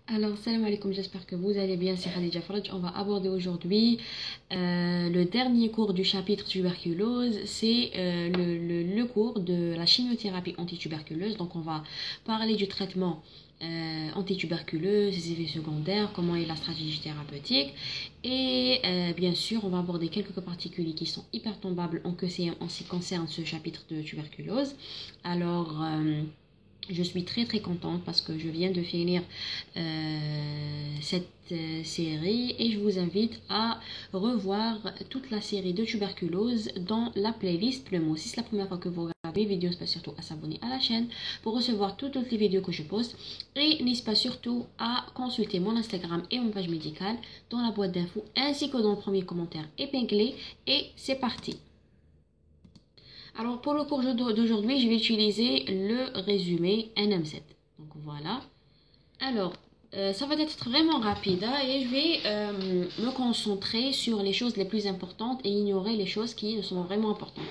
Alors, salam alaikum, j'espère que vous allez bien, c'est Khadija Faraj. On va aborder aujourd'hui le dernier cours du chapitre tuberculose, c'est le cours de la chimiothérapie antituberculeuse. Donc, on va parler du traitement antituberculeuse, ses effets secondaires, comment est la stratégie thérapeutique. Et bien sûr, on va aborder quelques cas particuliers qui sont hyper tombables en ce qui concerne ce chapitre de tuberculose. Alors, je suis très contente parce que je viens de finir cette série et je vous invite à revoir toute la série de tuberculose dans la playlist Le Mot. Si c'est la première fois que vous regardez les vidéos, n'hésitez pas surtout à s'abonner à la chaîne pour recevoir toutes les vidéos que je poste et n'hésitez pas surtout à consulter mon Instagram et mon page médicale dans la boîte d'infos ainsi que dans le premier commentaire épinglé et c'est parti. Alors pour le cours d'aujourd'hui, je vais utiliser le résumé NM7. Donc voilà. Alors, ça va être vraiment rapide et je vais me concentrer sur les choses les plus importantes et ignorer les choses qui sont vraiment importantes.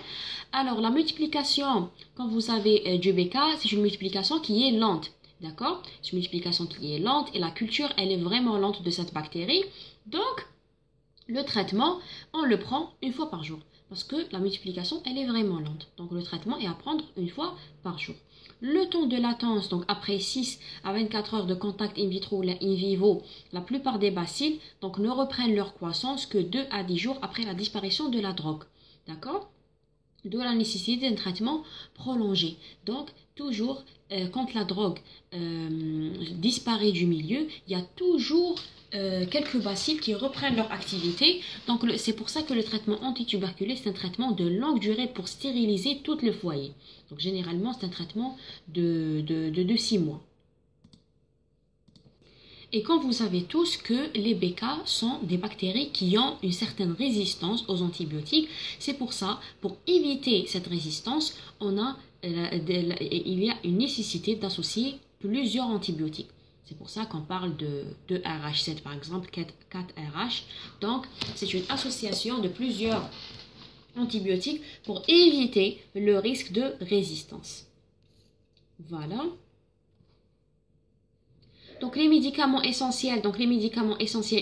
Alors, la multiplication, comme vous savez, du BK, c'est une multiplication qui est lente. D'accord? C'est une multiplication qui est lente et la culture, elle est vraiment lente de cette bactérie. Donc, le traitement, on le prend une fois par jour. Parce que la multiplication, elle est vraiment lente. Donc le traitement est à prendre une fois par jour. Le temps de latence, donc après 6 à 24 heures de contact in vitro ou in vivo, la plupart des bacilles donc, ne reprennent leur croissance que 2 à 10 jours après la disparition de la drogue. D'accord? D'où la nécessité d'un traitement prolongé. Donc, toujours, quand la drogue disparaît du milieu, il y a toujours quelques bacilles qui reprennent leur activité. Donc, c'est pour ça que le traitement antituberculeux, c'est un traitement de longue durée pour stériliser tout le foyer. Donc, généralement, c'est un traitement de 6 mois. Et comme vous savez tous que les BK sont des bactéries qui ont une certaine résistance aux antibiotiques, c'est pour ça, pour éviter cette résistance, il y a une nécessité d'associer plusieurs antibiotiques. C'est pour ça qu'on parle de RH7 par exemple, 4RH. Donc, c'est une association de plusieurs antibiotiques pour éviter le risque de résistance. Voilà. Donc les médicaments essentiels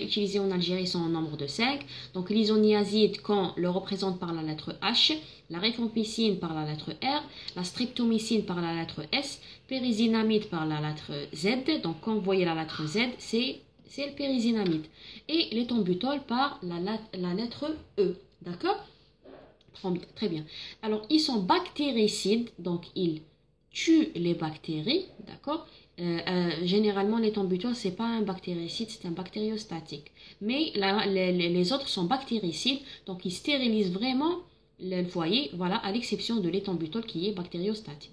utilisés en Algérie sont au nombre de 5. Donc l'isoniazide qu'on le représente par la lettre H, la rifampicine par la lettre R, la streptomycine par la lettre S, pyrizinamide par la lettre Z. Donc quand vous voyez la lettre Z, c'est le pyrizinamide. Et l'éthambutol par la lettre E. D'accord? Très bien. Alors ils sont bactéricides, donc ils tuent les bactéries, d'accord? Généralement, l'éthambutol, ce n'est pas un bactéricide, c'est un bactériostatique. Mais les autres sont bactéricides, donc ils stérilisent vraiment le foyer, voilà, à l'exception de l'éthambutol qui est bactériostatique.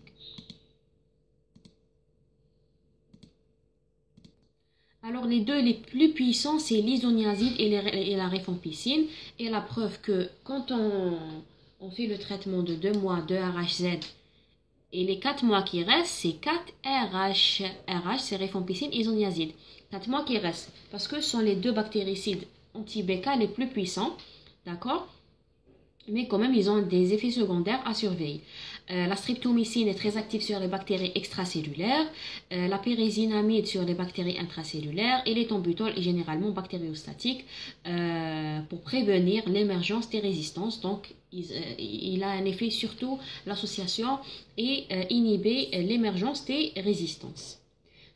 Alors, les deux les plus puissants, c'est l'isoniazide et la rifampicine. Et la preuve que quand on fait le traitement de 2 mois de RHZ, et les 4 mois qui restent, c'est 4RH. RH, c'est rifampicine, isoniazide. 4 mois qui restent. Parce que ce sont les deux bactéricides anti-BK les plus puissants. D'accord? Mais quand même, ils ont des effets secondaires à surveiller. La streptomycine est très active sur les bactéries extracellulaires, la pyrizinamide sur les bactéries intracellulaires et l'éthambutol est généralement bactériostatique pour prévenir l'émergence des résistances. Donc, il a un effet surtout l'association et inhiber l'émergence des résistances.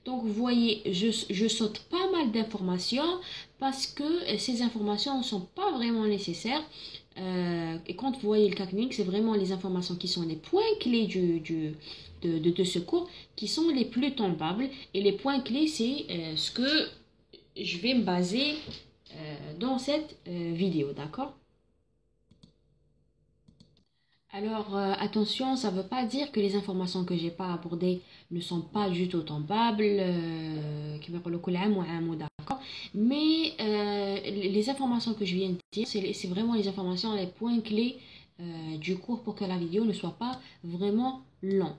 Donc, vous voyez, je saute pas mal d'informations parce que ces informations ne sont pas vraiment nécessaires. Et quand vous voyez le cas clinique, c'est vraiment les informations qui sont les points clés de ce cours qui sont les plus tombables. Et les points clés, c'est ce que je vais me baser dans cette vidéo, d'accord? Alors, attention, ça ne veut pas dire que les informations que je n'ai pas abordées ne sont pas du tout tombables, d'accord? Mais les informations que je viens de dire, c'est vraiment les informations, les points clés du cours pour que la vidéo ne soit pas vraiment longue.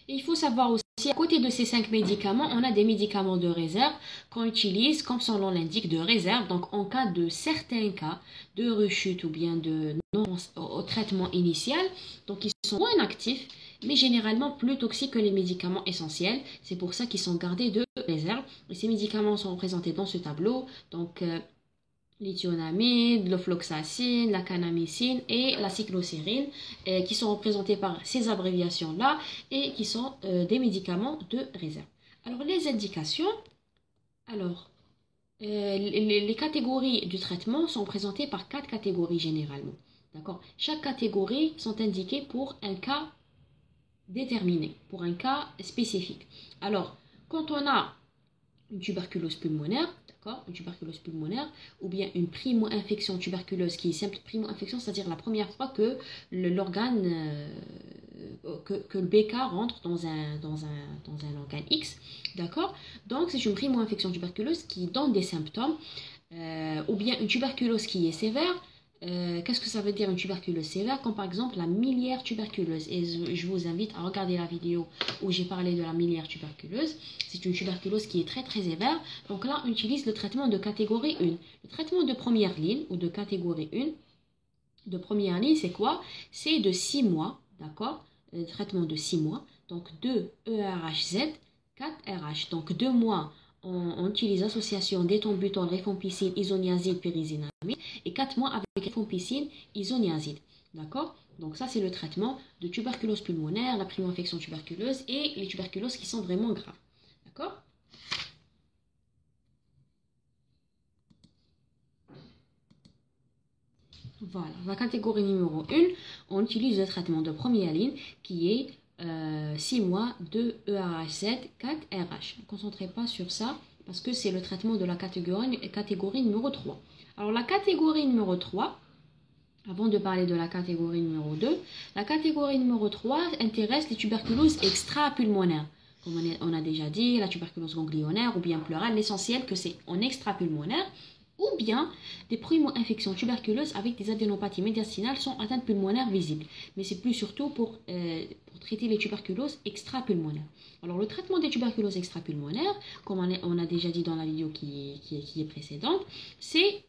Il faut savoir aussi, à côté de ces 5 médicaments, on a des médicaments de réserve qu'on utilise, comme son nom l'indique, de réserve. Donc, en cas de certains cas de rechute ou bien de non au traitement initial, donc ils sont moins actifs mais généralement plus toxiques que les médicaments essentiels. C'est pour ça qu'ils sont gardés de réserve. Et ces médicaments sont représentés dans ce tableau. Donc, l'ithionamide, l'ofloxacine, la kanamycine et la cyclocérine, qui sont représentés par ces abréviations-là et qui sont des médicaments de réserve. Alors, les indications, alors, les catégories du traitement sont présentées par 4 catégories généralement. D'accord? Chaque catégorie sont indiquées pour un cas déterminé, pour un cas spécifique. Alors, quand on a une tuberculose pulmonaire, d'accord, une tuberculose pulmonaire, ou bien une primo-infection tuberculeuse qui est simple primo-infection, c'est-à-dire la première fois que l'organe, que le BK rentre dans un organe X, d'accord. Donc c'est une primo-infection tuberculeuse qui donne des symptômes, ou bien une tuberculose qui est sévère. Qu'est-ce que ça veut dire une tuberculose sévère? Comme par exemple la miliaire tuberculeuse. Et je vous invite à regarder la vidéo où j'ai parlé de la miliaire tuberculeuse. C'est une tuberculose qui est très très sévère. Donc là, on utilise le traitement de catégorie 1. Le traitement de première ligne ou de catégorie 1, de première ligne, c'est quoi? C'est de 6 mois, d'accord? Le traitement de 6 mois. Donc 2 ERHZ, 4 RH. Donc 2 mois, on utilise l'association d'éthambutol, rifampicine, isoniazide, pyrizinamide. Et 4 mois avec rifampicine, isoniazide. D'accord? Donc ça, c'est le traitement de tuberculose pulmonaire, la primo-infection tuberculeuse et les tuberculoses qui sont vraiment graves. D'accord? Voilà, la catégorie numéro 1, on utilise le traitement de première ligne qui est 6 mois de ERHZ, 4 RH. Ne vous concentrez pas sur ça parce que c'est le traitement de la catégorie numéro 3. Alors la catégorie numéro 3, avant de parler de la catégorie numéro 2, la catégorie numéro 3 intéresse les tuberculoses extra-pulmonaires. Comme on a déjà dit, la tuberculose ganglionnaire ou bien pleurale, l'essentiel que c'est en extra-pulmonaire, ou bien des primo-infections tuberculeuses avec des adénopathies médiastinales sans atteinte pulmonaire visible. Mais c'est plus surtout pour traiter les tuberculoses extra-pulmonaires. Alors le traitement des tuberculoses extra-pulmonaires, comme on a déjà dit dans la vidéo qui est précédente, c'est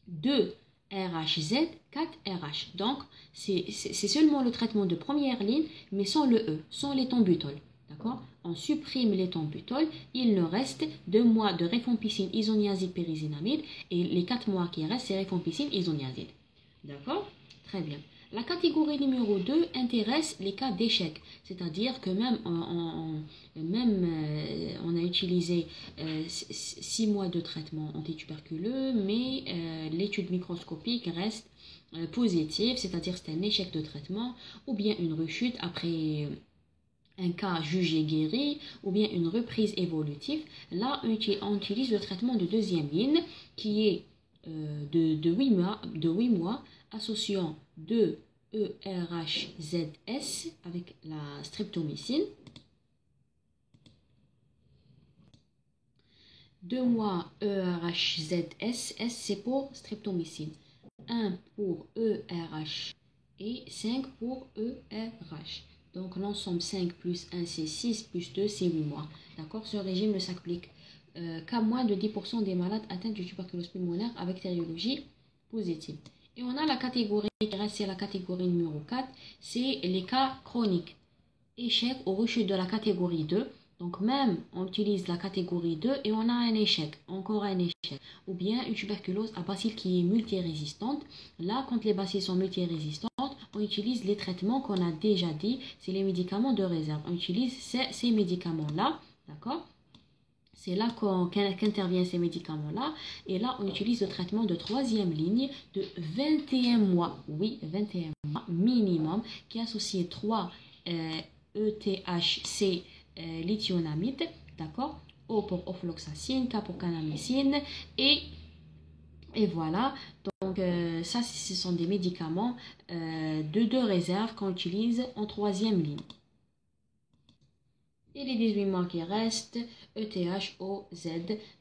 2 RHZ, 4 RH. Donc c'est seulement le traitement de première ligne, mais sans le E, sans l'éthambutol. D'accord? On supprime l'éthambutol, il nous reste 2 mois de rifampicine, isoniazide, pyrizinamide et les 4 mois qui restent, c'est rifampicine, isoniazide. D'accord? Très bien. La catégorie numéro 2 intéresse les cas d'échec, c'est-à-dire que même on a utilisé 6 mois de traitement antituberculeux, mais l'étude microscopique reste positive, c'est-à-dire c'est un échec de traitement ou bien une rechute après un cas jugé guéri ou bien une reprise évolutive. Là, on utilise le traitement de deuxième ligne qui est de 8 mois associant 2 ERHZS avec la streptomycine. 2 mois ERHZS, S c'est pour streptomycine, 1 pour ERH et 5 pour ERH. Donc l'ensemble 5 plus 1 c'est 6 plus 2 c'est 8 mois. D'accord? Ce régime ne s'applique qu'à moins de 10% des malades atteints de tuberculose pulmonaire avec stériologie positive. Et on a la catégorie qui reste, c'est la catégorie numéro 4, c'est les cas chroniques. Échec ou rechute de la catégorie 2. Donc même on utilise la catégorie 2 et on a un échec, encore un échec. Ou bien une tuberculose à bacilles qui est multirésistante. Là, quand les bacilles sont multirésistantes, on utilise les traitements qu'on a déjà dit, c'est les médicaments de réserve. On utilise ces médicaments-là, d'accord? C'est là qu'interviennent ces médicaments-là. Et là, on utilise le traitement de troisième ligne de 21 mois. Oui, 21 mois minimum, qui est associé 3 ETHC lithionamide, d'accord? O pour ofloxacine, K pour kanamycine et voilà. Donc ça, ce sont des médicaments de réserve qu'on utilise en troisième ligne. Et les 18 mois qui restent, ETH, O, Z,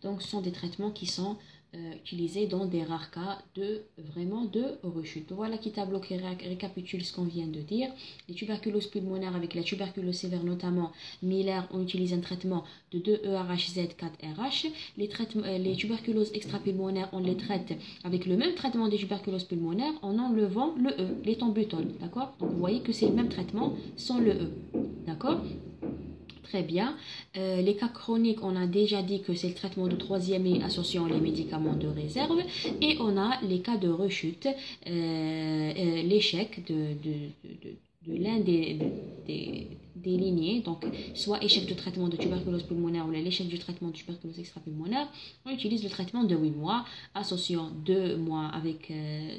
donc ce sont des traitements qui sont utilisé dans des rares cas de rechute. Voilà qui tableau qui récapitule ce qu'on vient de dire. Les tuberculoses pulmonaires avec la tuberculose sévère notamment, Miller, on utilise un traitement de 2-ERHZ 4RH. Les tuberculoses extrapulmonaires, on les traite avec le même traitement des tuberculoses pulmonaires en enlevant le E, l'éthambutol. D'accord? Donc vous voyez que c'est le même traitement sans le E. D'accord? Très bien. Les cas chroniques, on a déjà dit que c'est le traitement de troisième ligne associant les médicaments de réserve. Et on a les cas de rechute, l'échec de l'un des lignées, donc soit échec de traitement de tuberculose pulmonaire ou l'échec du traitement de tuberculose extrapulmonaire. On utilise le traitement de 8 mois, associant 2 mois avec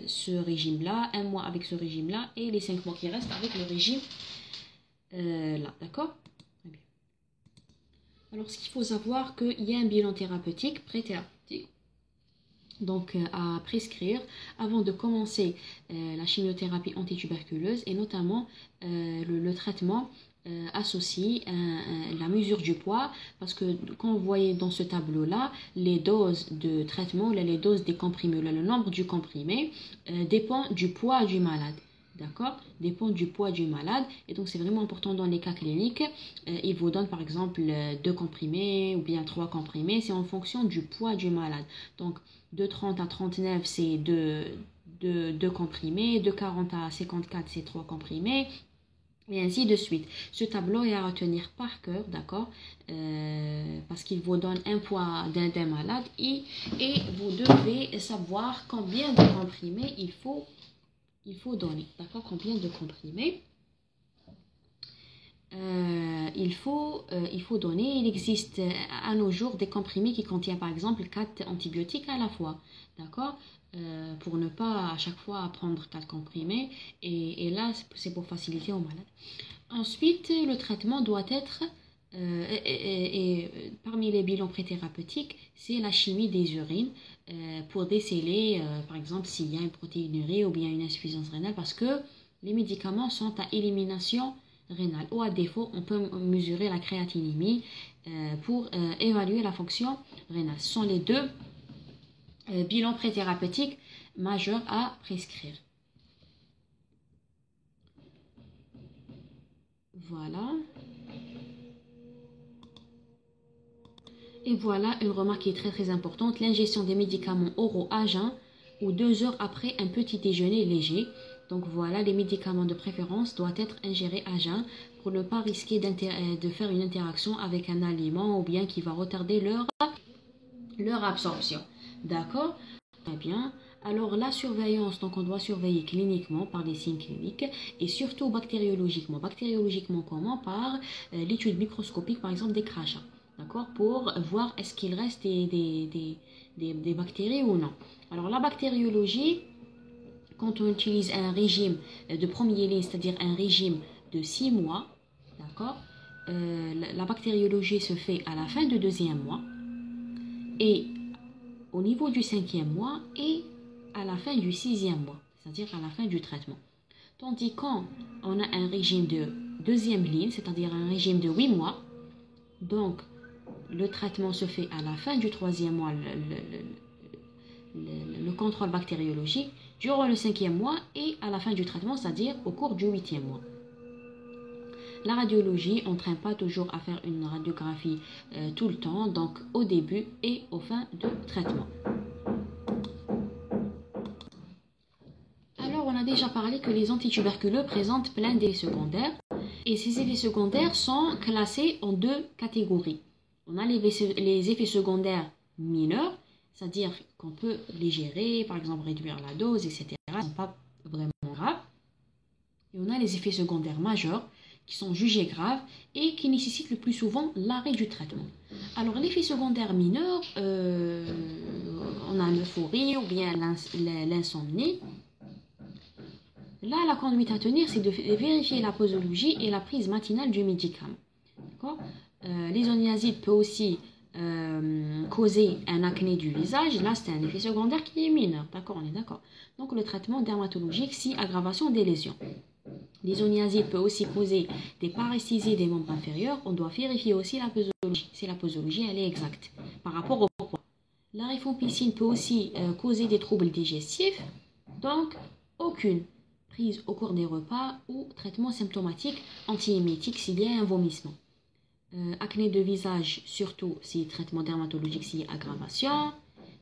ce régime-là, 1 mois avec ce régime-là et les 5 mois qui restent avec le régime là. D'accord? Alors, ce qu'il faut savoir, qu'il y a un bilan thérapeutique, pré-thérapeutique, donc à prescrire avant de commencer la chimiothérapie antituberculeuse et notamment le traitement associe la mesure du poids, parce que quand vous voyez dans ce tableau-là, les doses de traitement, les doses des comprimés, le nombre du comprimé dépend du poids du malade. D'accord? Dépend du poids du malade. Et donc, c'est vraiment important dans les cas cliniques. Il vous donne, par exemple, 2 comprimés ou bien 3 comprimés. C'est en fonction du poids du malade. Donc, de 30 à 39, c'est 2 comprimés. De 40 à 54, c'est 3 comprimés. Et ainsi de suite. Ce tableau est à retenir par cœur, d'accord? Parce qu'il vous donne un poids d'un malade. Et vous devez savoir combien de comprimés il faut donner, d'accord? Combien de comprimés il faut donner. Il existe à nos jours des comprimés qui contiennent par exemple 4 antibiotiques à la fois, d'accord? Pour ne pas à chaque fois prendre 4 comprimés et là c'est pour faciliter aux malades. Ensuite, le traitement doit être parmi les bilans pré-thérapeutiques, c'est la chimie des urines pour déceler, par exemple, s'il y a une protéinurie ou bien une insuffisance rénale, parce que les médicaments sont à élimination rénale. Ou à défaut, on peut mesurer la créatinémie pour évaluer la fonction rénale. Ce sont les deux bilans pré-thérapeutiques majeurs à prescrire. Voilà. Et voilà une remarque qui est très très importante, l'ingestion des médicaments oraux à jeun ou 2 heures après un petit déjeuner léger. Donc voilà, les médicaments de préférence doivent être ingérés à jeun pour ne pas risquer de faire une interaction avec un aliment ou bien qui va retarder leur absorption. D'accord? Très bien. Alors la surveillance, donc on doit surveiller cliniquement par des signes cliniques et surtout bactériologiquement. Bactériologiquement comment? Par l'étude microscopique par exemple des crachats. D'accord? Pour voir est-ce qu'il reste des bactéries ou non. Alors la bactériologie, quand on utilise un régime de premier ligne, c'est-à-dire un régime de 6 mois, d'accord? La bactériologie se fait à la fin du 2e mois et au niveau du 5e mois et à la fin du 6e mois, c'est-à-dire à la fin du traitement. Tandis quand on a un régime de 2e ligne, c'est-à-dire un régime de 8 mois, donc le traitement se fait à la fin du 3e mois, le contrôle bactériologique, durant le 5e mois et à la fin du traitement, c'est-à-dire au cours du 8e mois. La radiologie, on ne traîne pas toujours à faire une radiographie tout le temps, donc au début et au fin de traitement. Alors, on a déjà parlé que les antituberculeux présentent plein d'effets secondaires et ces effets secondaires sont classés en 2 catégories. On a les effets secondaires mineurs, c'est-à-dire qu'on peut les gérer, par exemple réduire la dose, etc. Ce ne sont pas vraiment graves. Et on a les effets secondaires majeurs qui sont jugés graves et qui nécessitent le plus souvent l'arrêt du traitement. Alors l'effet secondaire mineur, on a l'euphorie ou bien l'insomnie. Là, la conduite à tenir, c'est de vérifier la posologie et la prise matinale du médicament. L'isoniazide peut aussi causer un acné du visage. Là, c'est un effet secondaire qui est mineur. D'accord, on est d'accord. Donc, le traitement dermatologique, si aggravation des lésions. L'isoniazide peut aussi causer des paresthésies des membres inférieurs. On doit vérifier aussi la posologie, si la posologie elle est exacte par rapport au poids. La rifampicine peut aussi causer des troubles digestifs, donc aucune prise au cours des repas ou traitement symptomatique antiémétique s'il y a un vomissement. Acné de visage, surtout si traitement dermatologique s'il y a aggravation.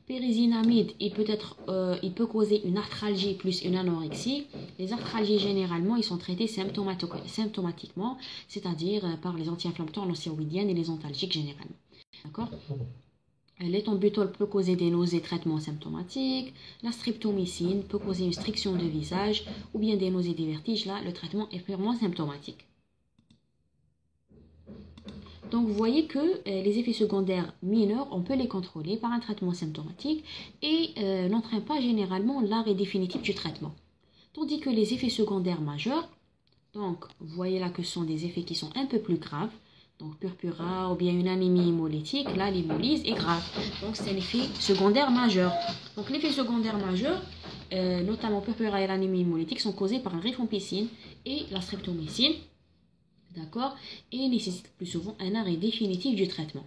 Pyrizinamide, il peut causer une arthralgie plus une anorexie. Les arthralgies, généralement, ils sont traités symptomatiquement, c'est-à-dire par les anti-inflammatoires non stéroïdiennes et les antalgiques généralement. D'accord? L'éthambutol peut causer des nausées, traitements symptomatiques. La streptomycine peut causer une striction de visage ou bien des nausées, des vertiges. Là, le traitement est purement symptomatique. Donc, vous voyez que les effets secondaires mineurs, on peut les contrôler par un traitement symptomatique et n'entraînent pas généralement l'arrêt définitif du traitement. Tandis que les effets secondaires majeurs, donc, vous voyez là que ce sont des effets qui sont un peu plus graves. Donc, purpura ou bien une anémie hémolytique, là, l'hémolyse est grave. Donc, c'est un effet secondaire majeur. Donc, l'effet secondaire majeur, notamment purpura et l'anémie hémolytique, sont causés par la rifampicine et la streptomycine. D'accord? Et nécessitent plus souvent un arrêt définitif du traitement.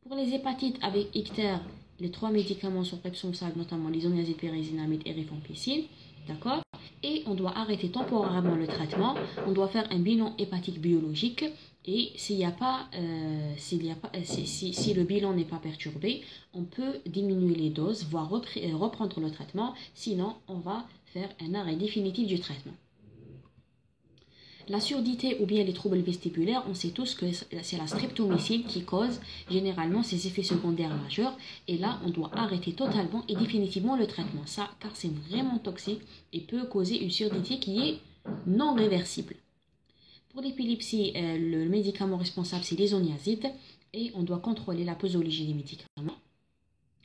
Pour les hépatites avec ictère, les 3 médicaments sont responsables, notamment l'isoniazide, pyrizinamide et rifampicine. D'accord? Et on doit arrêter temporairement le traitement. On doit faire un bilan hépatique biologique. Et si le bilan n'est pas perturbé, on peut diminuer les doses, voire reprendre le traitement. Sinon, on va faire un arrêt définitif du traitement. La surdité ou bien les troubles vestibulaires, on sait tous que c'est la streptomycine qui cause généralement ces effets secondaires majeurs. Et là, on doit arrêter totalement et définitivement le traitement. Ça, car c'est vraiment toxique et peut causer une surdité qui est non réversible. Pour l'épilepsie, le médicament responsable, c'est l'isoniazide. Et on doit contrôler la posologie des médicaments.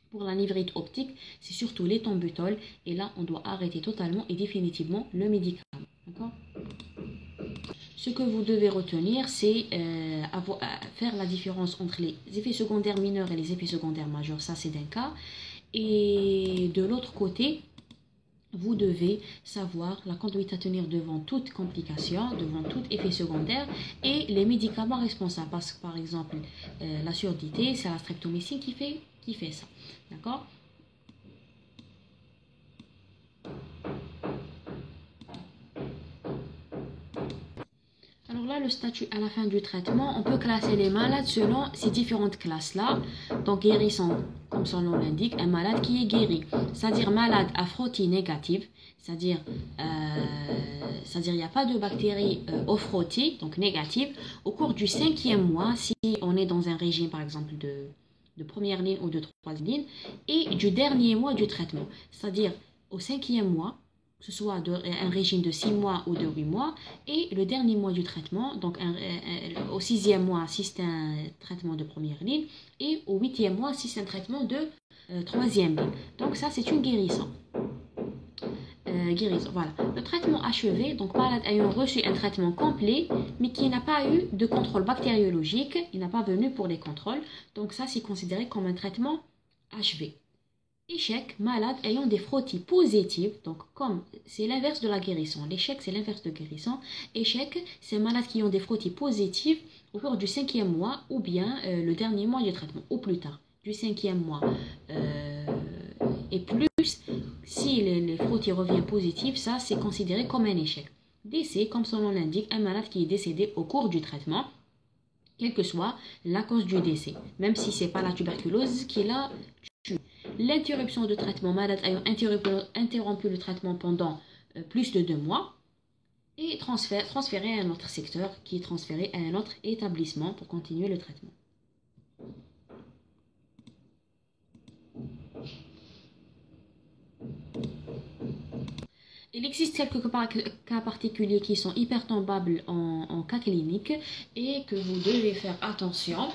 Pour la névrite optique, c'est surtout l'éthambutol. Et là, on doit arrêter totalement et définitivement le médicament. D'accord ? Ce que vous devez retenir, c'est faire la différence entre les effets secondaires mineurs et les effets secondaires majeurs. Ça, c'est d'un cas. Et de l'autre côté, vous devez savoir la conduite à tenir devant toute complication, devant tout effet secondaire et les médicaments responsables. Parce que, par exemple, la surdité, c'est la streptomycine qui fait ça. D'accord ? Alors là, le statut à la fin du traitement, on peut classer les malades selon ces différentes classes-là. Donc, guérissant, comme son nom l'indique, un malade qui est guéri. C'est-à-dire malade à frottis négative, c'est-à-dire il n'y a pas de bactéries au frottis, donc négatives, au cours du 5e mois, si on est dans un régime, par exemple, de première ligne ou de troisième ligne, et du dernier mois du traitement. C'est-à-dire au 5e mois, que ce soit un régime de 6 mois ou de 8 mois, et le dernier mois du traitement, donc au 6e mois, si c'est un traitement de première ligne, et au 8e mois, si c'est un traitement de 3e ligne. Donc ça, c'est une guérison. Voilà. Le traitement achevé, donc malade ayant reçu un traitement complet, mais qui n'a pas eu de contrôle bactériologique, il n'a pas venu pour les contrôles, donc ça, c'est considéré comme un traitement achevé. Échec, malade ayant des frottis positifs, donc comme c'est l'inverse de la guérison. L'échec, c'est l'inverse de guérison. Échec, c'est malade qui ont des frottis positifs au cours du 5e mois ou bien le dernier mois du traitement, ou plus tard, du 5e mois. Et plus, si les frottis reviennent positifs, ça c'est considéré comme un échec. Décès, comme son nom l'indique, un malade qui est décédé au cours du traitement, quelle que soit la cause du décès, même si ce n'est pas la tuberculose qui l'a tué. L'interruption de traitement, malade ayant interrompu le traitement pendant plus de 2 mois, et transféré à un autre secteur, qui est transféré à un autre établissement pour continuer le traitement. Il existe quelques cas particuliers qui sont hypertombables en cas clinique et que vous devez faire attention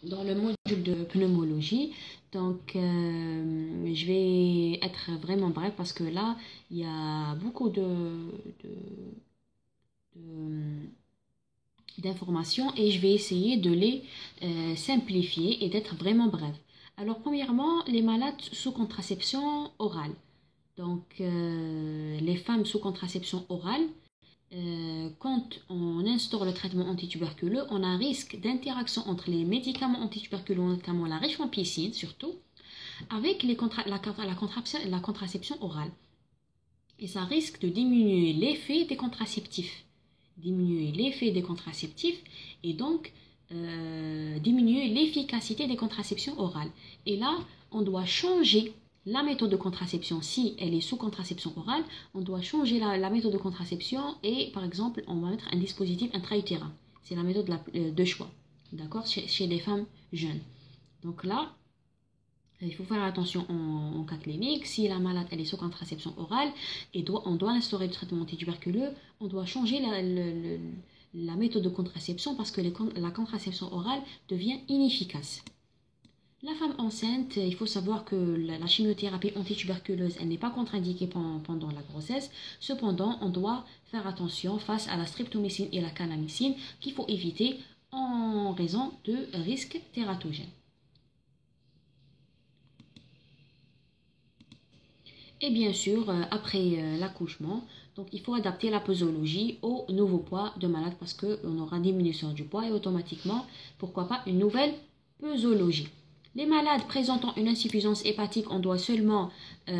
dans le module de pneumologie. Donc, je vais être vraiment bref parce que là, il y a beaucoup d'informations et je vais essayer de les simplifier et d'être vraiment bref. Alors, premièrement, les malades sous contraception orale. Donc, les femmes sous contraception orale, quand on instaure le traitement antituberculeux, on a un risque d'interaction entre les médicaments antituberculeux, notamment la rifampicine surtout, avec la contraception orale. Et ça risque de diminuer l'effet des contraceptifs. Et donc diminuer l'efficacité des contraceptions orales. Et là, on doit changer la méthode de contraception. Si elle est sous contraception orale, on doit changer la méthode de contraception et par exemple, on va mettre un dispositif intra-utérin. C'est la méthode de choix, d'accord, chez les femmes jeunes. Donc là, il faut faire attention en cas clinique. Si la malade elle est sous contraception orale et on doit instaurer le traitement antituberculeux, on doit changer la méthode de contraception parce que la contraception orale devient inefficace. La femme enceinte, il faut savoir que la chimiothérapie antituberculeuse, elle n'est pas contre-indiquée pendant la grossesse. Cependant, on doit faire attention face à la streptomycine et la kanamycine qu'il faut éviter en raison de risques tératogènes. Et bien sûr, après l'accouchement, donc il faut adapter la posologie au nouveau poids de malade parce qu'on aura diminution du poids et automatiquement, pourquoi pas, une nouvelle posologie. Les malades présentant une insuffisance hépatique, on doit seulement, pour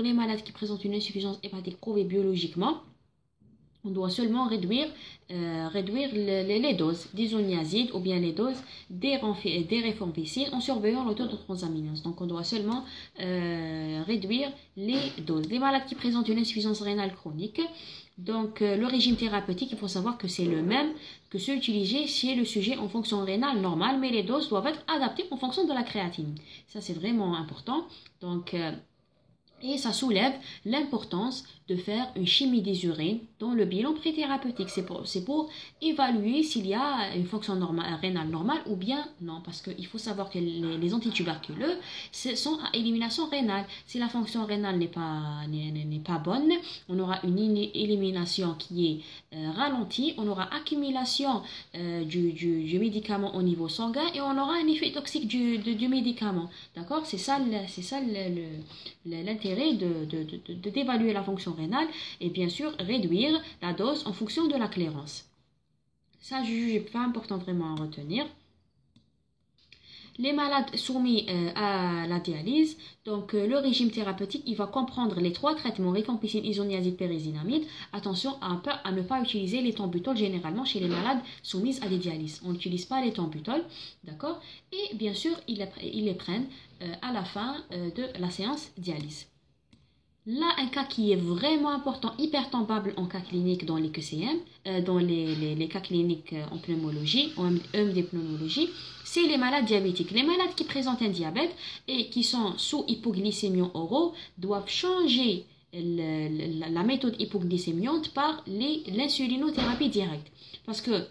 les malades qui présentent une insuffisance hépatique prouvée biologiquement, on doit seulement réduire les doses d'isoniazide ou bien les doses d'érifampicine en surveillant le taux de transaminase. Donc on doit seulement réduire les doses. Les malades qui présentent une insuffisance rénale chronique, donc le régime thérapeutique, il faut savoir que c'est le même que ceux utilisés chez le sujet en fonction rénale normale, mais les doses doivent être adaptées en fonction de la créatine. Ça c'est vraiment important. Donc et ça soulève l'importance de faire une chimie des urines dans le bilan préthérapeutique. C'est pour évaluer s'il y a une fonction rénale normale ou bien non. Parce qu'il faut savoir que les antituberculeux sont à élimination rénale. Si la fonction rénale n'est pas bonne, on aura une élimination qui est ralentie, on aura accumulation du médicament au niveau sanguin et on aura un effet toxique du médicament. D'accord? C'est ça l'intérêt d'évaluer la fonction rénale et bien sûr réduire la dose en fonction de la clairance. Ça, je juge pas important vraiment à retenir. Les malades soumis à la dialyse, donc le régime thérapeutique, il va comprendre les 3 traitements, rifampicine, isoniazide, pyrésinamide. Attention à ne pas utiliser l'éthambutol généralement chez les malades soumis à des dialyses. On n'utilise pas l'éthambutol, d'accord? Et bien sûr, ils les prennent à la fin de la séance dialyse. Là, un cas qui est vraiment important, hypertombable en cas clinique dans les QCM, dans les cas cliniques en pneumologie, en pneumologie, c'est les malades diabétiques. Les malades qui présentent un diabète et qui sont sous hypoglycémiants oraux doivent changer la méthode hypoglycémiante par l'insulinothérapie directe. Parce que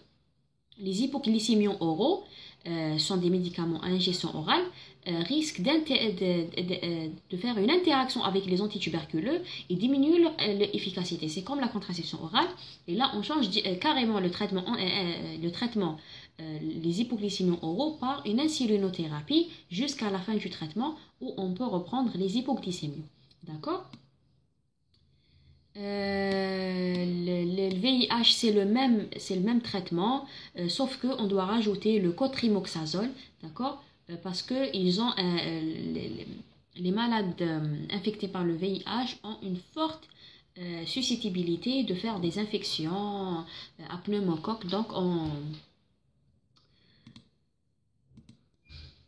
les hypoglycémiants oraux sont des médicaments à ingestion orale, risquent de faire une interaction avec les antituberculeux et diminuer leur efficacité. C'est comme la contraception orale. Et là, on change carrément le traitement les hypoglycémiants oraux par une insulinothérapie jusqu'à la fin du traitement où on peut reprendre les hypoglycémiants. D'accord? Le VIH, c'est le même traitement, sauf qu'on doit rajouter le cotrimoxazole, d'accord? Parce que les malades infectés par le VIH ont une forte susceptibilité de faire des infections à pneumocoque.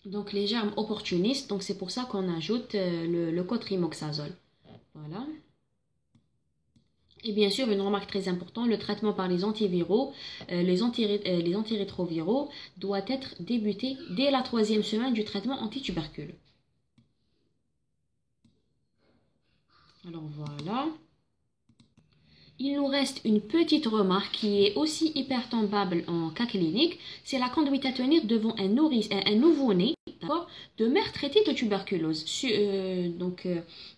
Donc les germes opportunistes, donc c'est pour ça qu'on ajoute le cotrimoxazole. Voilà. Et bien sûr, une remarque très importante, le traitement par les antiviraux, les antirétroviraux, doit être débuté dès la 3e semaine du traitement antituberculeux. Alors voilà. Il nous reste une petite remarque qui est aussi hypertombable en cas clinique, c'est la conduite à tenir devant un nouveau-né, de mère traitée de tuberculose.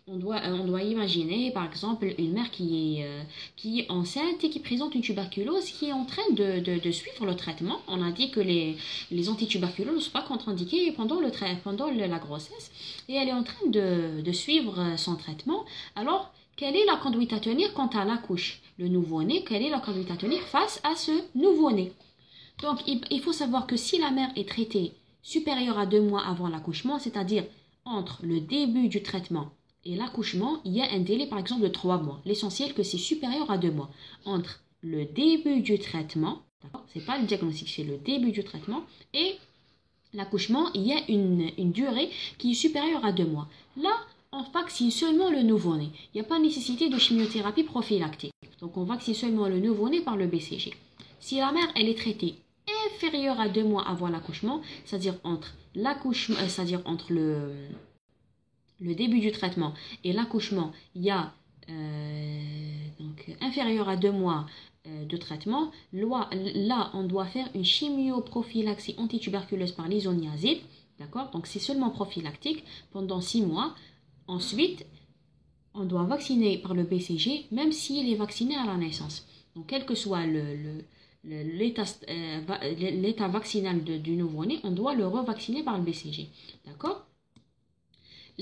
On doit imaginer par exemple une mère qui est enceinte et qui présente une tuberculose, qui est en train de suivre le traitement. On a dit que les antituberculoses ne sont pas contre-indiqués pendant la grossesse et elle est en train de suivre son traitement. Alors, quelle est la conduite à tenir quand elle accouche le nouveau-né? Quelle est la conduite à tenir face à ce nouveau-né? Donc, il faut savoir que si la mère est traitée supérieur à 2 mois avant l'accouchement, c'est-à-dire entre le début du traitement et l'accouchement, il y a un délai par exemple de 3 mois. L'essentiel que c'est supérieur à 2 mois. Entre le début du traitement, ce n'est pas le diagnostic, c'est le début du traitement, et l'accouchement, il y a une durée qui est supérieure à 2 mois. Là, on vaccine seulement le nouveau-né. Il n'y a pas nécessité de chimiothérapie prophylactique. Donc, on vaccine seulement le nouveau-né par le BCG. Si la mère, elle est traitée inférieure à 2 mois avant l'accouchement, c'est-à-dire entre l'accouchement, c'est-à-dire entre le début du traitement et l'accouchement, il y a donc inférieur à 2 mois de traitement, là on doit faire une chimioprophylaxie antituberculeuse par l'isoniazide, d'accord? Donc c'est seulement prophylactique pendant 6 mois. Ensuite, on doit vacciner par le BCG même s'il est vacciné à la naissance. Donc quel que soit l'état vaccinal du nouveau-né, on doit le revacciner par le BCG, d'accord?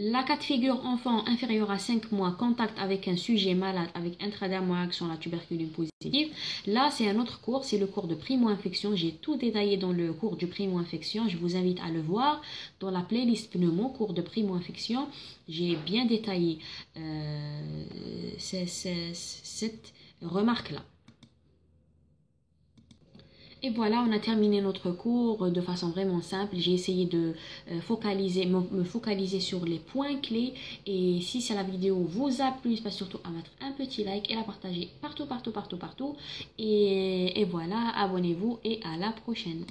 La cas de figure enfant inférieur à 5 mois, contact avec un sujet malade avec intradermale réaction à la tuberculose positive. Là, c'est un autre cours, c'est le cours de primo-infection. J'ai tout détaillé dans le cours du primo-infection. Je vous invite à le voir dans la playlist pneumo, cours de primo-infection. J'ai bien détaillé cette remarque-là. Et voilà, on a terminé notre cours de façon vraiment simple. J'ai essayé de me focaliser sur les points clés. Et si la vidéo vous a plu, pas surtout à mettre un petit like et la partager partout. Et voilà, abonnez-vous et à la prochaine.